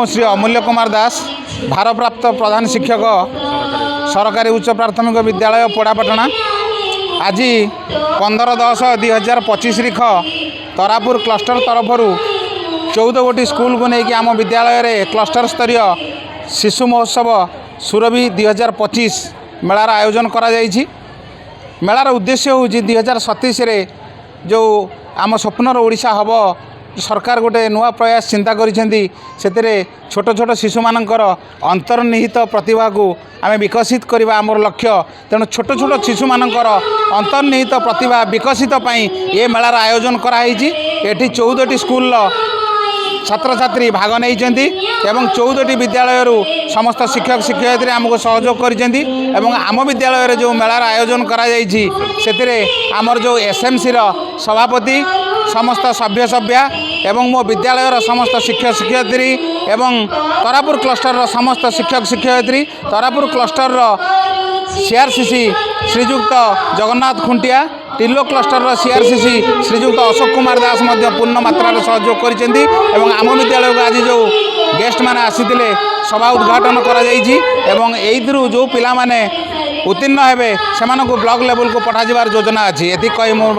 श्री अमूल्य कुमार दास भारप्राप्त प्रधान शिक्षक सरकारी उच्च प्राथमिक विद्यालय पोड़ापाटना। आज 15/10/2025 तारीख तरापुर क्लस्टर तरफ 14 गोटी स्कूल को लेकिन आम विद्यालय रे क्लस्टर स्तरीय शिशु महोत्सव सुरभि 2025 मेलार आयोजन करा जायछि। मेलार उद्देश्य हूँ 2027 रे जो आम स्वप्नर ओडिशा हम सरकार गोटे नुआ प्रयास चिंता करिसेंती सेतिरे छोट छोट शिशु मानकर अंतर्निहित प्रतिभा को आम विकसित करबा आमर लक्ष्य। तेणु छोट छोट शिशु मानकर अंतर्निहित प्रतिभा विकसित पई ये मेलार आयोजन कराई। एठी 14टी स्कूल छात्र छात्री भाग नहीं 14टी विद्यालय समस्त शिक्षक शिक्षयित्री आमको सहयोग करिसेंती। आम विद्यालय जो मेलार आयोजन करा जायछि सेतिरे आमर जो एसएमसी सभापति समस्त सभ्य सभ्या एवं मो विद्यालय समस्त शिक्षक शिक्षयित्री एवं तरापुर क्लस्टर समस्त शिक्षक शिक्षयित्री तरापुर क्लस्टर सीआरसीसी श्रीजुक्त जगन्नाथ खुंटिया टिल्लो क्लस्टर सीआरसीसी श्रीजुक्त अशोक कुमार दास पूर्ण मात्रा सहयोग करिसेंती। आम विद्यालय को आज जो गेस्ट माने आसीथिले सभा उद्घाटन करा जायछि एवं एइथिरु जो पिला माने उत्तीर्ण हेबे सेमानकु ब्लॉक लेवल को पठा जिबार योजना अछि। एथि कहि मोर